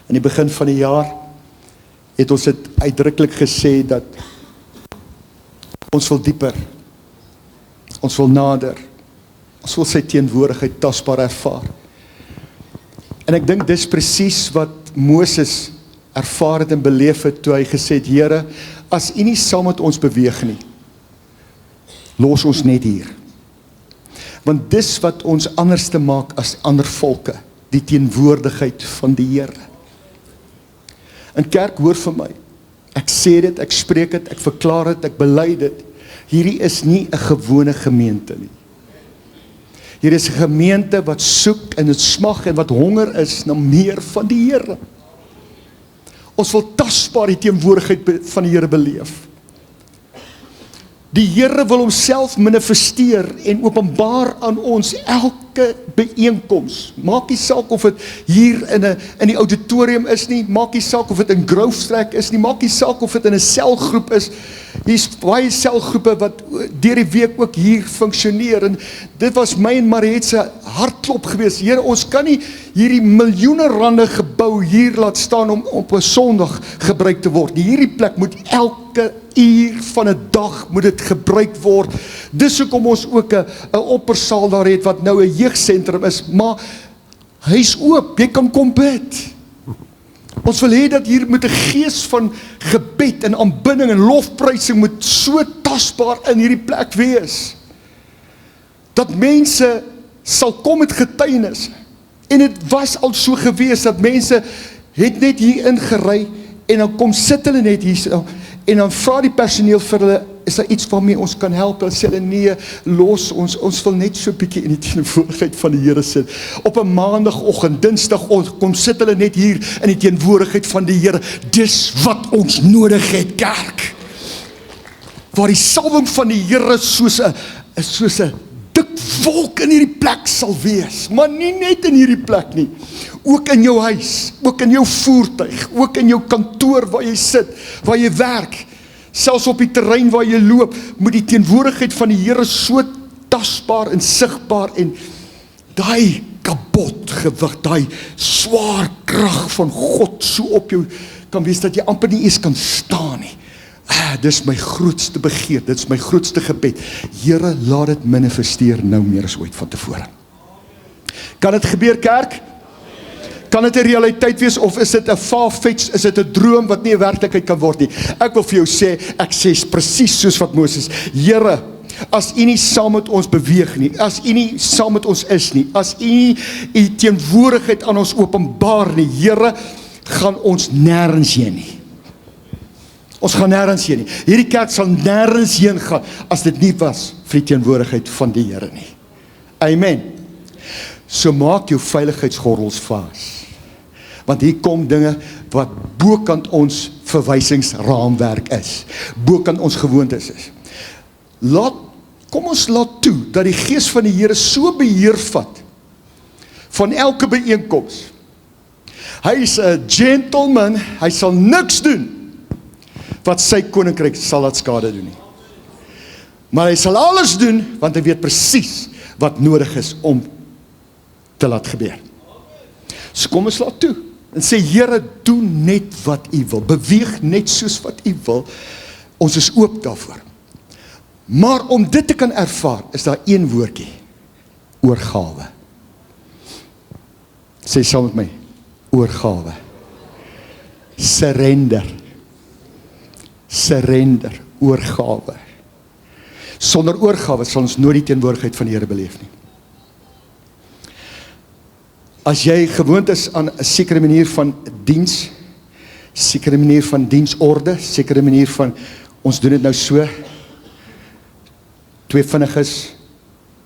In die begin van die jaar het ons dit uitdruklik gesê dat ons wil dieper, ons wil nader, ons wil sy teenwoordigheid tasbaar ervaar. En ek dink dis presies wat Moses ervaar het en beleef het toe hy gesê het, Here, as U nie saam met ons beweeg nie, los ons net hier. Want dis wat ons anders te maak as ander volke, die teenwoordigheid van die Here. In kerk, hoor vir my, ek sê dit, ek spreek dit, ek verklaar dit, ek bely dit, hierdie is nie 'n gewone gemeente nie. Hier is 'n gemeente wat soek en het smag en wat honger is na meer van die Here. Ons wil tasbaar die teenwoordigheid van die Here beleef. Die Here wil homself manifesteer en openbaar aan ons elke byeenkoms. Maak nie saak of dit hier in die auditorium is nie, maak nie saak of dit in Growth is nie, maak nie saak of dit in 'n selgroep is. Hier's baie selgroepe wat deur die week ook hier funksioneer en dit was my en Mariet se hartklop gewees. Here, ons kan nie hierdie miljoene rande gebou hier laat staan om op 'n Sondag gebruik te word. Hierdie plek moet elke uur van 'n dag moet dit gebruik word. Dis hoekom ons ook 'n oppersaal daar het wat nou 'n jeugsentrum is, maar hy's oop, jy kan kom bid. Ons wil hê dat hier met 'n gees van gebed en aanbidding en lofprysing moet so tasbaar in hierdie plek wees. Dat mense sal kom met getuienis. En dit was al so gewees dat mense het net hier ingery en dan kom sit hulle net hier so, en dan vra die personeel vir hulle, is daar iets waarmee ons kan help? Dan sê hulle, nee, los ons wil net so 'n bietjie in die teenwoordigheid van die Here sit. Op 'n maandagoggend, dinsdagoggend, kom sit hulle net hier in die teenwoordigheid van die Here. Dis wat ons nodig het, kerk. Waar die salwing van die Here soos 'n dik wolk in hierdie plek sal wees, maar nie net in hierdie plek nie, ook in jou huis, ook in jou voertuig, ook in jou kantoor waar jy sit, waar jy werk, selfs op die terrein waar jy loop, moet die teenwoordigheid van die Here so tasbaar en sigbaar en daai kapot gewig, daai swaar krag van God so op jou kan wees dat jy amper nie eens kan staan nie. Dis my grootste begeer, dit is my grootste gebed. Here, laat dit manifesteer nou meer as ooit van tevore. Kan dit gebeur, kerk? Kan dit 'n realiteit wees, of is dit 'n far-fetched, is dit 'n droom wat nie 'n werklikheid kan word nie? Ek wil vir jou sê, ek sê presies soos wat Moses, Here, as U nie saam met ons beweeg nie, as U nie saam met ons is nie, as U nie U teenwoordigheid aan ons openbaar nie, Here, gaan ons nêrens heen nie. Ons gaan nêrens heen nie. Hierdie kerk sal nêrens heen gaan as dit nie was vir die teenwoordigheid van die Here nie. Amen. So maak jou veiligheidsgordels vas. Want hier kom dinge wat bokant ons verwysingsraamwerk is. Bokant ons gewoontes is. Kom ons laat toe dat die gees van die Here so beheer vat van elke byeenkoms. Hy is 'n gentleman, hy sal niks doen wat sy koninkryk sal laat skade doen nie. Maar hy sal alles doen, want hy weet presies wat nodig is om te laat gebeur. So kom ons laat toe, en sê, Here, doen net wat U wil, beweeg net soos wat U wil, ons is oop daarvoor. Maar om dit te kan ervaar, is daar een woordjie, oorgawe. Sê saam met my, oorgawe. Surrender. Surrender, oorgawe. Sonder oorgawe sal ons nooit die teenwoordigheid van die Here beleef nie. As jy gewoond is aan 'n sekere manier van diens, sekere manier van diensorde, sekere manier van, ons doen dit nou so, 2 vinniges,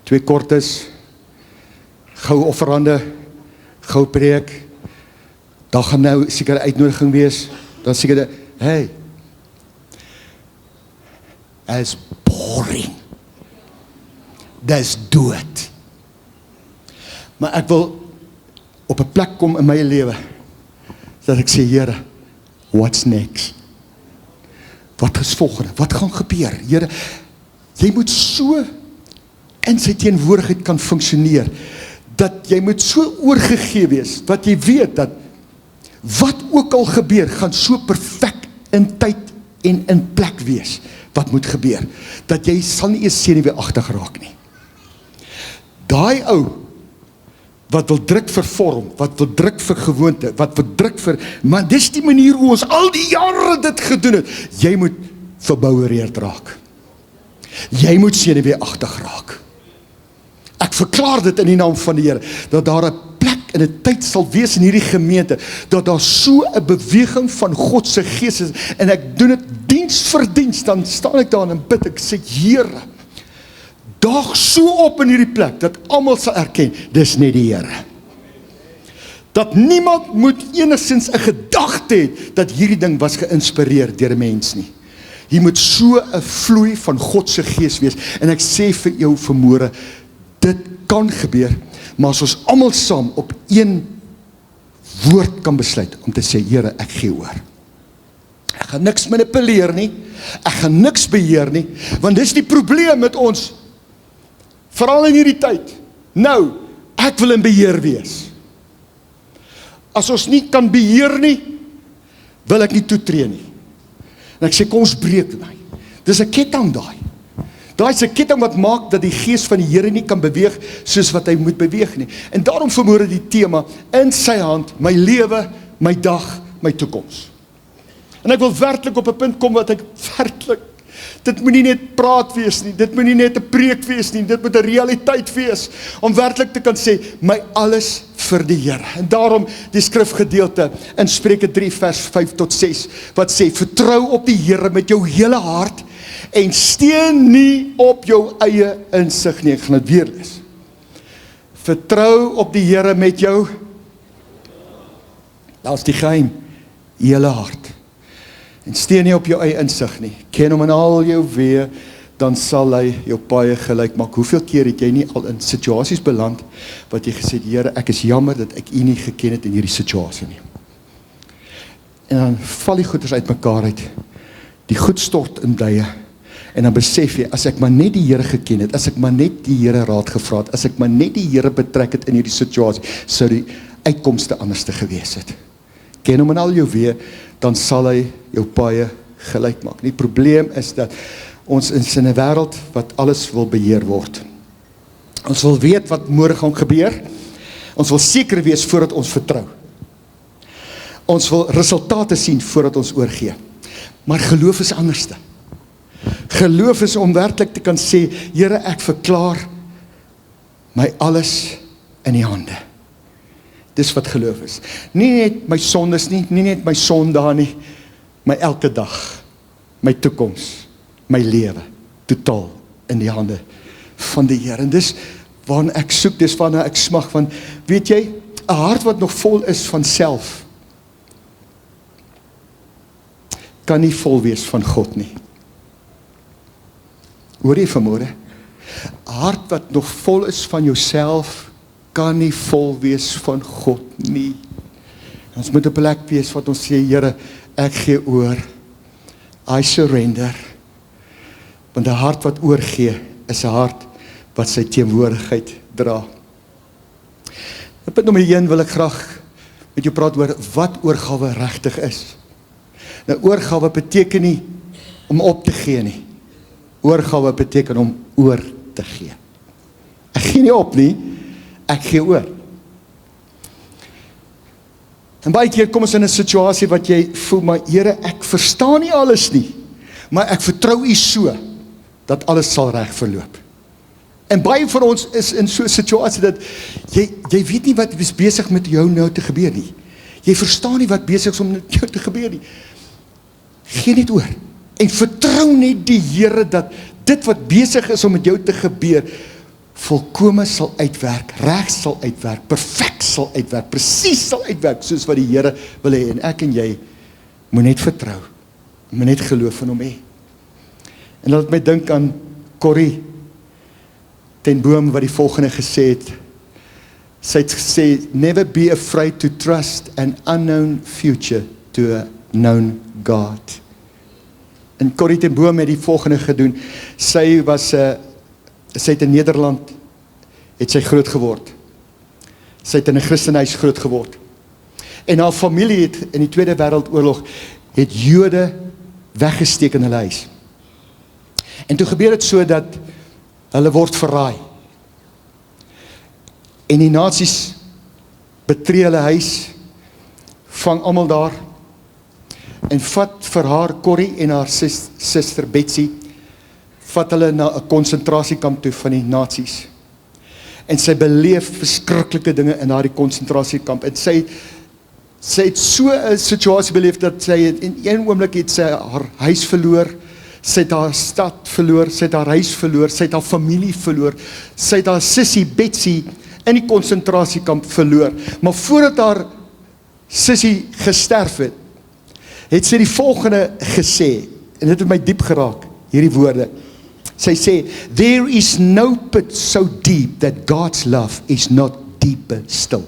2 kortes, gou offerande, gou preek, dan gaan nou sekere uitnodiging wees, dan sekere, hey, is boring. Dis dood. Maar ek wil op 'n plek kom in my lewe, dat ek sê, Here, what's next? wat is volgende? Wat gaan gebeur? Here, jy moet so in sy teenwoordigheid kan funksioneer, dat jy moet so oorgegee wees, dat jy weet dat wat ook al gebeur, gaan so perfek in tyd en in plek wees, wat moet gebeur, dat jy sal nie eers senuweeagtig raak nie. Daai ou, wat wil druk vir vorm, wat wil druk vir gewoonte, wat wil druk vir, maar dis die manier hoe ons al die jare dit gedoen het, jy moet verbouwereerd raak. Jy moet senuweeagtig raak. Ek verklaar dit in die naam van die Here, dat daar 'n plek en 'n tyd sal wees in hierdie gemeente, dat daar so 'n beweging van God se gees is, en ek doen dit diens vir diens, dan staan ek daar en bid, ek sê, Here, daag so op in hierdie plek, dat almal sal erken, dis net die Here. Dat niemand moet enigstens 'n gedagte het, dat hierdie ding was geïnspireer deur 'n mens nie. Hier moet so 'n vloei van God se gees wees, en ek sê vir jou vanmôre, dit kan gebeur, maar as ons almal saam op een woord kan besluit, om te sê, Here, ek gee oor. Ek gaan niks manipuleer nie, ek gaan niks beheer nie, want dis die probleem met ons, veral in hierdie tyd. Nou, ek wil in beheer wees. As ons nie kan beheer nie, wil ek nie toetree nie. En ek sê, kom ons breek daai. Dis 'n ketting daai. Daai is 'n ketting wat maak dat die gees van die Here nie kan beweeg soos wat hy moet beweeg nie. En daarom vanmôre die tema, in sy hand, my lewe, my dag, my toekoms. En ek wil werklik op 'n punt kom wat ek werklik, dit moet nie net praat wees nie, dit moet nie net 'n preek wees nie, dit moet 'n realiteit wees, om werklik te kan sê, my alles vir die Here. En daarom die skrifgedeelte in Spreuke 3 vers 5 tot 6, wat sê, vertrou op die Here met jou hele hart, en steun nie op jou eie insig nie. Ek gaan dit weer lees. Vertrou op die Here met jou, daar's die geheim, hele hart. En steun nie op jou eie insig nie. Ken hom in al jou weë, dan sal hy jou paaie gelyk maak. Hoeveel keer het jy nie al in situasies beland, wat jy gesê het, Here, ek is jammer dat ek U nie geken het in hierdie situasie nie. En dan val die goeders uit mekaar uit. Die goed stort in blye. En dan besef jy, as ek maar net die Here geken het, as ek maar net die Here raad gevra het, as ek maar net die Here betrek het in hierdie situasie, sou die uitkomste anders te gewees het. Ken hom in al jou weë, dan sal hy jou paaie gelyk maak. Die probleem is dat ons in 'n wêreld wat alles wil beheer word. Ons wil weet wat môre gaan gebeur. Ons wil seker wees voordat ons vertrou. Ons wil resultate sien voordat ons oorgee. Maar geloof is anderste. Geloof is om werklik te kan sê, Here, ek verklaar my alles in U hande. Dis wat geloof is. Nie net my sondes nie, nie net my sondae nie, my elke dag, my toekoms, my lewe, totaal in die hande van die Here. En dis waarna ek soek, dis waarna ek smag, want weet jy, 'n hart wat nog vol is van self, kan nie vol wees van God nie. Hoor jy vanmôre? 'n Hart wat nog vol is van jouself, kan nie vol wees van God nie. Ons moet op 'n plek wees wat ons sê, Here, ek gee oor, I surrender. Want 'n hart wat oorgee, is 'n hart wat sy teenwoordigheid dra. Op punt nommer 1 wil ek graag met jou praat oor wat oorgawe regtig is. Nou, oorgawe beteken nie om op te gee nie. Oorgawe beteken om oor te gee. Ek gee nie op nie, ek gee oor. En baie keer kom ons in 'n situasie wat jy voel, maar Here, ek verstaan nie alles nie, maar ek vertrou U so, dat alles sal reg verloop. En baie van ons is in so 'n situasie dat jy weet nie wat is besig met jou nou te gebeur nie. Jy verstaan nie wat besig is om met jou te gebeur nie. Gee net oor. En vertrou net die Here dat dit wat besig is om met jou te gebeur, volkome sal uitwerk, reg sal uitwerk, perfek sal uitwerk, presies sal uitwerk, soos wat die Here wil hê. En ek en jy moet net vertrou, moet net geloof in hom hê. En laat my dink aan Corrie ten Boom wat die volgende gesê het. Sy het gesê, never be afraid to trust an unknown future to a known God. En Corrie ten Boom het die volgende gedoen. Sy het in Nederland, het sy groot geword. Sy het in 'n Christenhuis groot geword. En haar familie het in die Tweede Wêreldoorlog, het Jode weggesteek in hulle huis. En toe gebeur het so dat hulle word verraai. En die nasies betree hulle huis, vang almal daar, en vat vir haar Corrie en haar suster Betsy, vat hulle na 'n konsentrasiekamp toe van die nasies. En sy beleef verskriklike dinge in daardie konsentrasiekamp. En sy het so 'n situasie beleef dat sy in een oomblik het sy haar huis verloor, sy het haar stad verloor, sy het haar huis verloor, sy het haar familie verloor, sy het haar sussie Betsy in die konsentrasiekamp verloor. Maar voordat haar sussie gesterf het, het sy die volgende gesê, en dit het my diep geraak, hierdie woorde. Sy sê, there is no pit so deep that God's love is not deeper still.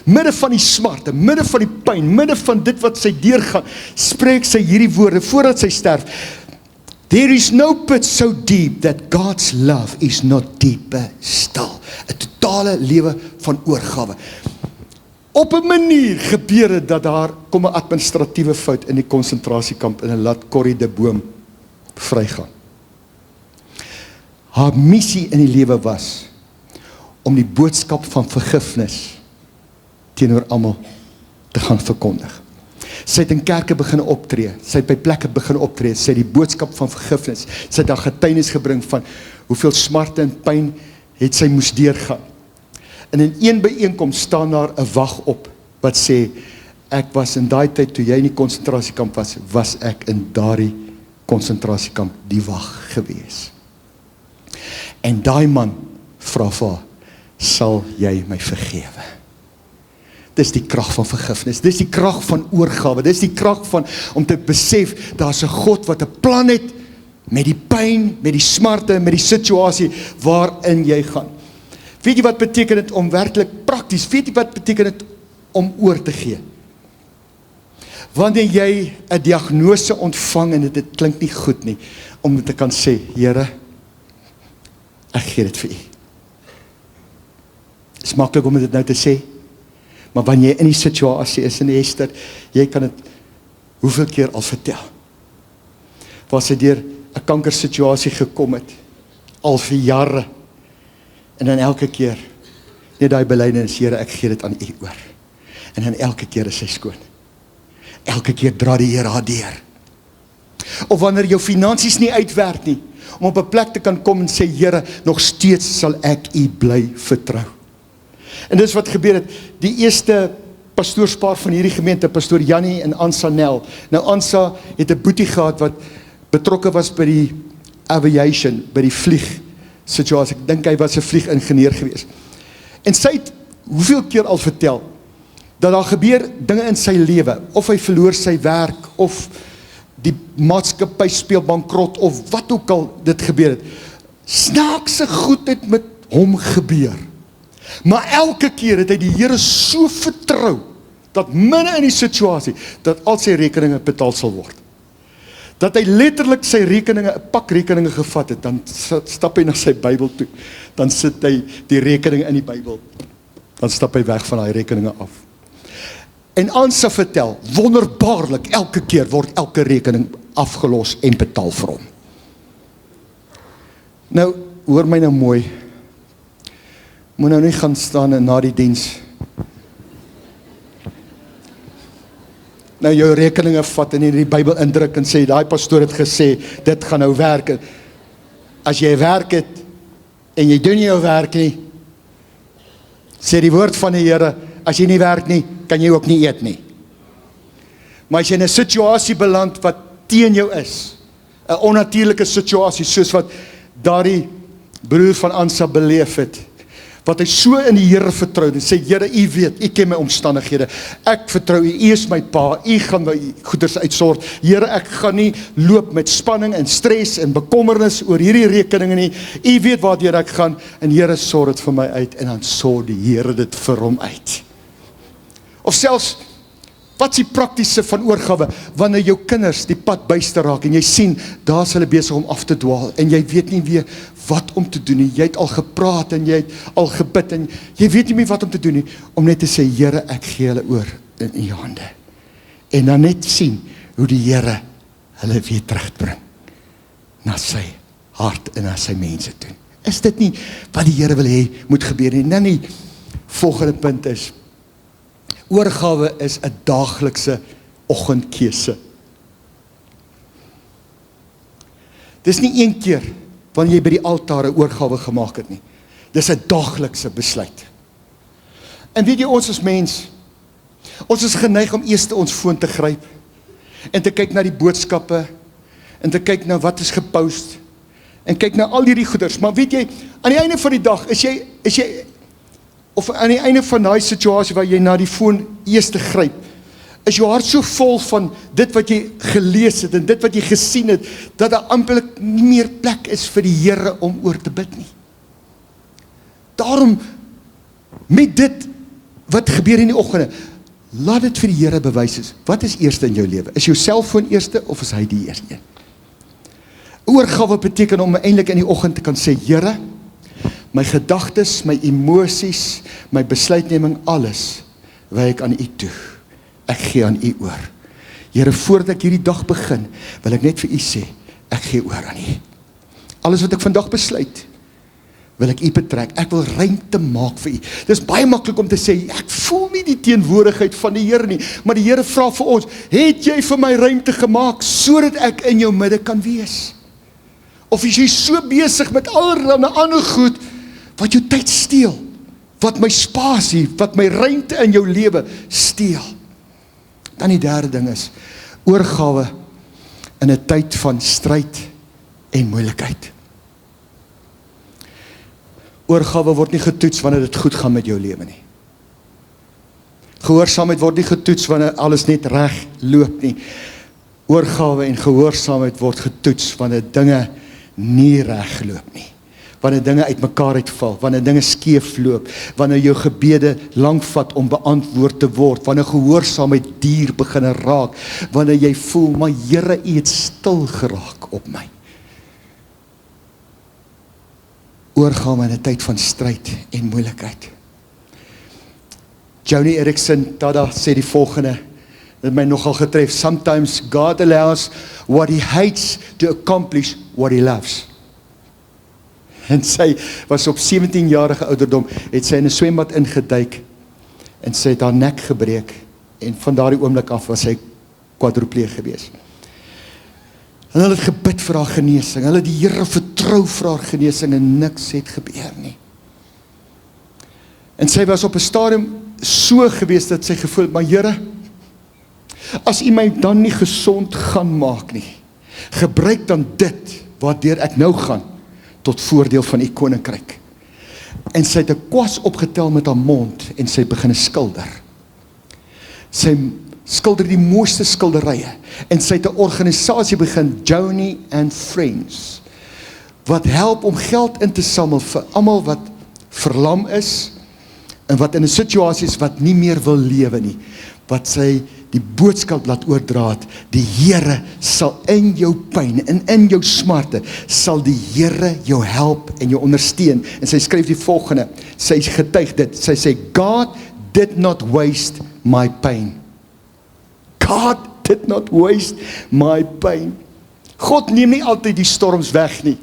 Midde van die smarte, midde van die pyn, midde van dit wat sy deurgaan, spreek sy hierdie woorde voordat sy sterf. There is no pit so deep that God's love is not deeper still. 'n Totale lewe van oorgawe. Op 'n manier gebeur het dat daar kom 'n administratiewe fout in die konsentrasiekamp en hulle laat Corrie ten Boom vrygaan. Haar missie in die lewe was om die boodskap van vergifnis teenoor almal te gaan verkondig. Sy het in kerke begin optree, sy het by plekke begin optree, sy het die boodskap van vergifnis, sy het haar getuienis gebring van hoeveel smarte en pyn het sy moes deurgaan. En in een byeenkoms staan daar 'n wag op, wat sê, ek was in daai tyd, toe jy in die konsentrasiekamp was ek in daardie konsentrasiekamp die wag gewees. En daai man vra vir haar, sal jy my vergewe? Dis die krag van vergifnis, dis die krag van oorgawe, dis die krag van, om te besef, daar's 'n God wat 'n plan het, met die pyn, met die smarte, met die situasie, waarin jy gaan. Weet jy wat beteken dit om werklik prakties, weet jy wat beteken dit om oor te gee? Wanneer jy 'n diagnose ontvang, en dit klink nie goed nie, om te kan sê, Here, ek gee dit vir U. Dit is maklik om dit nou te sê, maar wanneer jy in die situasie is, en Esther, jy kan dit hoeveel keer al vertel, waar sy deur 'n kankersituasie gekom het, al vir jare, en dan elke keer, net daai belydenis, Here, ek gee dit aan U oor, en dan elke keer is sy skoon, elke keer dra die Here haar deur. Of wanneer jou finansies nie uitwerk nie, om op 'n plek te kan kom en sê, Here, nog steeds sal ek U bly vertrou. En dis wat gebeur het, die eerste pastoorspaar van hierdie gemeente, pastoor Jannie en Ansa Nel. Nou Ansa het 'n boetie gehad wat betrokke was by die aviation, by die vlieg situasie. Ek dink hy was 'n vliegingenieur gewees. En sy het hoeveel keer al vertel, dat daar gebeur dinge in sy lewe, of hy verloor sy werk, of die maatskappy speel bankrot, of wat ook al dit gebeur het. Snaakse goed het met hom gebeur. Maar elke keer het hy die Here so vertrou, dat binne in die situasie, dat al sy rekeninge betaal sal word. Dat hy letterlik sy rekeninge, 'n pak rekeninge gevat het, dan stap hy na sy Bybel toe, dan sit hy die rekeninge in die Bybel, dan stap hy weg van daai rekeninge af. En Ansa vertel, wonderbaarlik, elke keer word elke rekening afgelos en betaal vir hom. Nou, hoor my nou mooi, moet nou nie gaan staan en na die diens, nou jou rekeninge vat en in die Bybel indruk en sê, daai pastoor het gesê, dit gaan nou werk. As jy werk het, en jy doen nie jou werk nie, sê die woord van die Here, as jy nie werk nie, kan jy ook nie eet nie. Maar as jy in 'n situasie beland wat teen jou is, 'n onnatuurlike situasie, soos wat daardie broer van Ansa beleef het, wat hy so in die Here vertrou, en sê, Here, U weet, U ken my omstandighede, ek vertrou U, U is my pa, U gaan my goeders uitsort, Here, ek gaan nie loop met spanning en stres en bekommernis oor hierdie rekeninge nie, U weet waartoe ek gaan, en Here, sorg dit vir my uit, en dan sorg die Here dit vir hom uit. Of selfs, wat is die praktiese van oorgawe, wanneer jou kinders die pad byste raak en jy sien, daar is hulle besig om af te dwaal en jy weet nie weer wat om te doen nie. Jy het al gepraat en jy het al gebid en jy weet nie meer wat om te doen nie, om net te sê, Here, ek gee hulle oor in u hande. En dan net sien hoe die Here hulle weer terugbring na sy hart en na sy mense toe. Is dit nie wat die Here wil hê moet gebeur nie? Dan die volgende punt is, oorgawe is 'n daaglikse oggendkeuse. Dis nie een keer wanneer jy by die altaar 'n oorgawe gemaak het nie. Dis 'n daaglikse besluit. En weet jy, ons as mens, ons is geneig om eers ons foon te gryp en te kyk na die boodskappe en te kyk na wat is gepost en kyk na al hierdie goeders. Maar weet jy, aan die einde van die dag is jy of aan die einde van daai situasie waar jy na die foon eers te gryp, is jou hart so vol van dit wat jy gelees het en dit wat jy gesien het, dat daar amperlik nie meer plek is vir die Here om oor te bid nie. Daarom, met dit wat gebeur in die oggende, laat dit vir die Here bewys is. Wat is eerste in jou lewe? Is jou selfoon eerste of is hy die eerste een? Oorgawe beteken om eintlik in die oggend te kan sê, Here, my gedagtes, my emosies, my besluitneming, alles, wy ek aan u toe. Ek gee aan u oor. Here, voordat ek hierdie dag begin, wil ek net vir u sê, ek gee oor aan u. Alles wat ek vandag besluit, wil ek u betrek. Ek wil ruimte maak vir u. Dis baie maklik om te sê, ek voel nie die teenwoordigheid van die Here nie, maar die Here vra vir ons, het jy vir my ruimte gemaak, sodat ek in jou midde kan wees? Of is jy so besig met allerlei ander goed, wat jou tyd steel, wat my spasie, wat my ruimte in jou lewe steel? Dan die derde ding is, oorgawe in 'n tyd van stryd en moeilikheid. Oorgawe word nie getoets wanneer dit goed gaan met jou lewe nie. Gehoorsaamheid word nie getoets wanneer alles net reg loop nie. Oorgawe en gehoorsaamheid word getoets wanneer dinge nie reg loop nie. Wanneer dinge uitmekaar uitval, wanneer dinge skeef loop, wanneer jou gebede lank vat om beantwoord te word, wanneer gehoorsaamheid duur begin raak, wanneer jy voel, maar Here, u het stil geraak op my. Oorgawe in 'n tyd van stryd en moeilikheid. Joni Eareckson Tada sê die volgende, dit my nogal getref, sometimes God allows what he hates to accomplish what he loves. En sy was op 17-jarige ouderdom, het sy in 'n swembad ingeduik, en sy het haar nek gebreek, en van daardie oomblik af was sy kwadropleeg gewees. En hulle het gebid vir haar genesing, hulle het die Here vertrou vir haar genesing, en niks het gebeur nie. En sy was op 'n stadium so gewees, dat sy gevoel het, maar Here, as u my dan nie gesond gaan maak nie, gebruik dan dit, waardeur ek nou gaan, tot voordeel van die koninkryk. En sy het 'n kwas opgetel met haar mond, en sy begin skilder. Sy skilder die mooiste skilderye, en sy het 'n organisasie begin, Joni and Friends, wat help om geld in te samel vir almal wat verlam is, en wat in 'n situasie is wat nie meer wil lewe nie, wat sy die boodskap laat oordraat, die Here sal in jou pyn en in jou smarte, sal die Here jou help en jou ondersteun. En sy skryf die volgende, sy getuig dit, sy sê, God did not waste my pain. God did not waste my pain. God neem nie altyd die storms weg nie,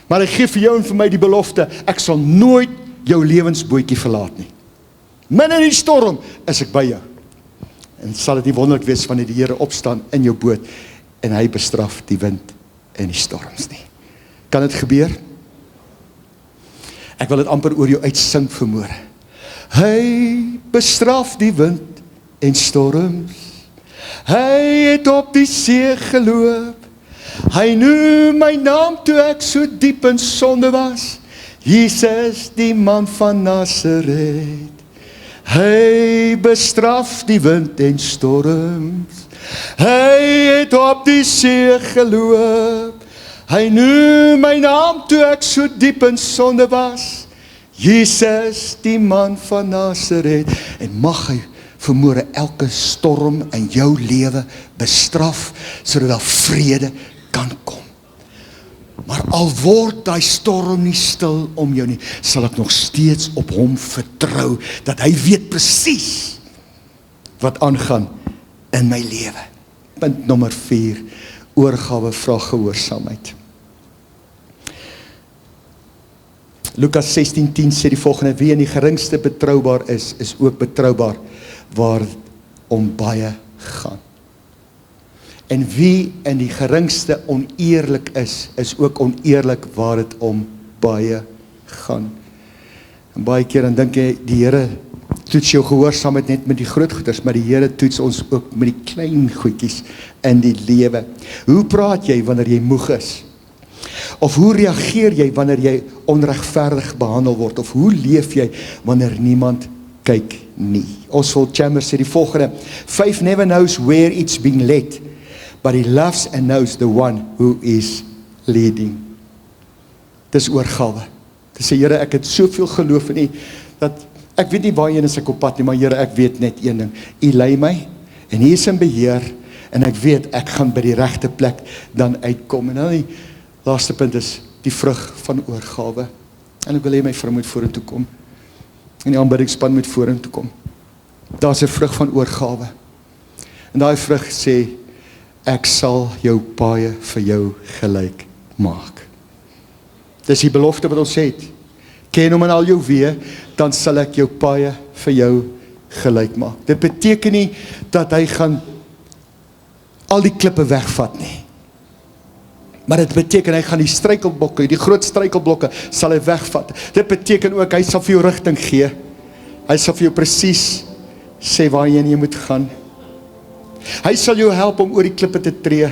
maar hy gee vir jou en vir my die belofte, ek sal nooit jou lewensbootjie verlaat nie. Min in die storm is ek by jou. En sal dit nie wonderlik wees wanneer die Here opstaan in jou boot en hy bestraf die wind en die storms nie. Kan dit gebeur? Ek wil dit amper oor jou uitsing vanmôre. Hy bestraf die wind en storms. Hy het op die see geloop. Hy noem my naam toe ek so diep in sonde was. Jesus, die man van Nasaret. Hy bestraf die wind en storms. Hy het op die see geloop. Hy noem my naam toe ek so diep in sonde was. Jesus, die man van Nasaret. En mag hy vermoere elke storm in jou lewe bestraf, sodat daar vrede kan kom. Maar al word die storm nie stil om jou nie, sal ek nog steeds op hom vertrou, dat hy weet presies wat aangaan in my lewe. Punt nommer 4, oorgawe vra gehoorsaamheid. Lukas 16:10 sê die volgende, wie in die geringste betroubaar is ook betroubaar waar om baie gaan. En wie in die geringste oneerlik is ook oneerlik waar het om baie gaan. En baie keer dan dink jy, die Here toets jou gehoorsaamheid net met die groot goeders, maar die Here toets ons ook met die klein goedjies in die lewe. Hoe praat jy wanneer jy moeg is? Of hoe reageer jy wanneer jy onregverdig behandel word? Of hoe leef jy wanneer niemand kyk nie? Oswald Chambers sê die volgende, faith never knows where it's being led, but he loves and knows the one who is leading. Dis oorgawe. Dis sê, Here, ek het soveel geloof in U, dat ek weet nie waarheen is ek op pad nie, maar Here, ek weet net een ding, U lei my, en U is in beheer, en ek weet, ek gaan by die regte plek dan uitkom. En dan die laaste punt is, die vrug van oorgawe. En ek wil hê my vrou moet vorentoe kom, en die aanbiddingspan moet vorentoe kom. Daar is 'n vrug van oorgawe. En daai vrug sê, ek sal jou paaie vir jou gelyk maak. Dis die belofte wat ons het. Ken hom in al jou weë, dan sal ek jou paaie vir jou gelyk maak. Dit beteken nie dat hy gaan al die klippe wegvat nie. Maar dit beteken hy gaan die struikelblokke, die groot struikelblokke sal hy wegvat. Dit beteken ook hy sal vir jou rigting gee. Hy sal vir jou presies sê waarheen jy moet gaan. Hy sal jou help om oor die klippe te tree.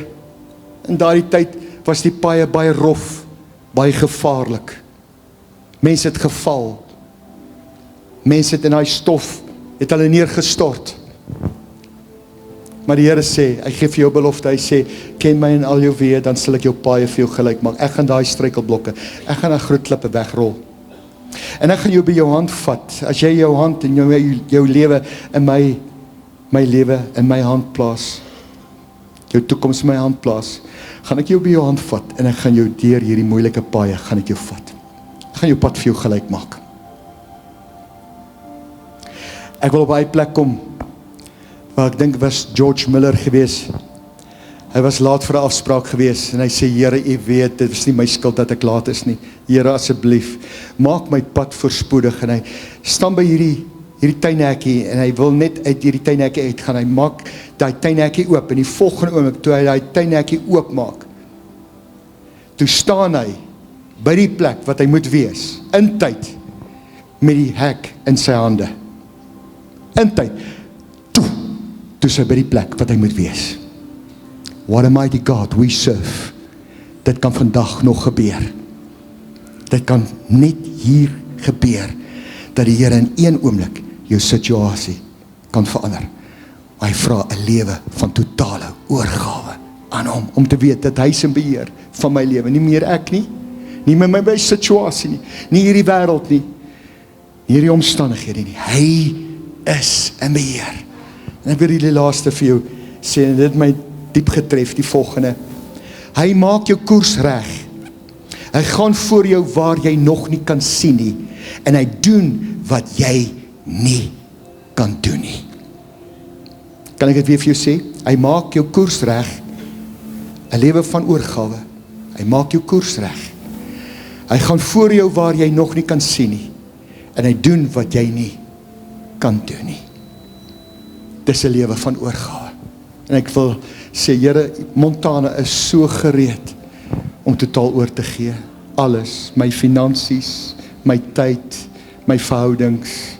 In daardie tyd was die paaie baie rof, baie gevaarlik. Mense het geval. Mense het in daai stof, het hulle neergestort. Maar die Here sê, hy gee vir jou belofte, hy sê, ken my in al jou weë, dan sal ek jou paaie vir jou gelyk maak. Ek gaan daai struikelblokke, ek gaan daai groot klippe wegrol. En ek gaan jou by jou hand vat. As jy jou hand in jou lewe in my lewe in my hand plaas, jou toekoms in my hand plaas, gaan ek jou by jou hand vat, en ek gaan jou deur hierdie moeilike paaie, gaan ek jou vat. Ek gaan jou pad vir jou gelyk maak. Ek wil op hy plek kom, waar ek dink was George Miller gewees. Hy was laat vir 'n afspraak gewees, en hy sê, Here, U weet, dit is nie my skuld dat ek laat is nie. Here, asseblief, maak my pad voorspoedig, en hy staan by hierdie tuinhekkie, en hy wil net uit hierdie tuinhekkie uitgaan. Hy maak daai tuinhekkie oop, en die volgende oomblik, toe hy daai tuinhekkie oopmaak, toe staan hy by die plek wat hy moet wees, in tyd, met die hek in sy hande. In tyd, toe sy by die plek wat hy moet wees. What a mighty God we serve. Dit kan vandag nog gebeur. Dit kan net hier gebeur, dat die Here in een oomblik jou situasie kan verander. Hy vra 'n lewe van totale oorgawe aan hom, om te weet dat hy is in beheer van my lewe, nie meer ek nie, nie met my situasie nie, nie hierdie wêreld nie, nie hierdie omstandighede nie. Hy is in beheer. En ek wil die laaste vir jou sê, en dit my diep getref, die volgende. Hy maak jou koers reg. Hy gaan voor jou waar jy nog nie kan sien nie, en hy doen wat jy nie kan doen nie. Kan ek dit weer vir jou sê? Hy maak jou koers reg, 'n lewe van oorgawe. Hy maak jou koers reg. Hy gaan voor jou waar jy nog nie kan sien nie, en hy doen wat jy nie kan doen nie. Dis 'n lewe van oorgawe. En ek wil sê, Here, Montana is so gereed om totaal oor te gee. Alles, my finansies, my tyd, my verhoudings,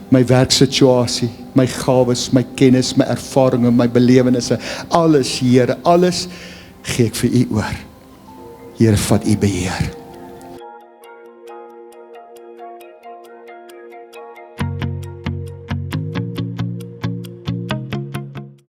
my werksituasie, my gawes, my kennis, my ervarings, my belewennisse, alles, Here, alles gee ek vir U oor. Here, vat U beheer.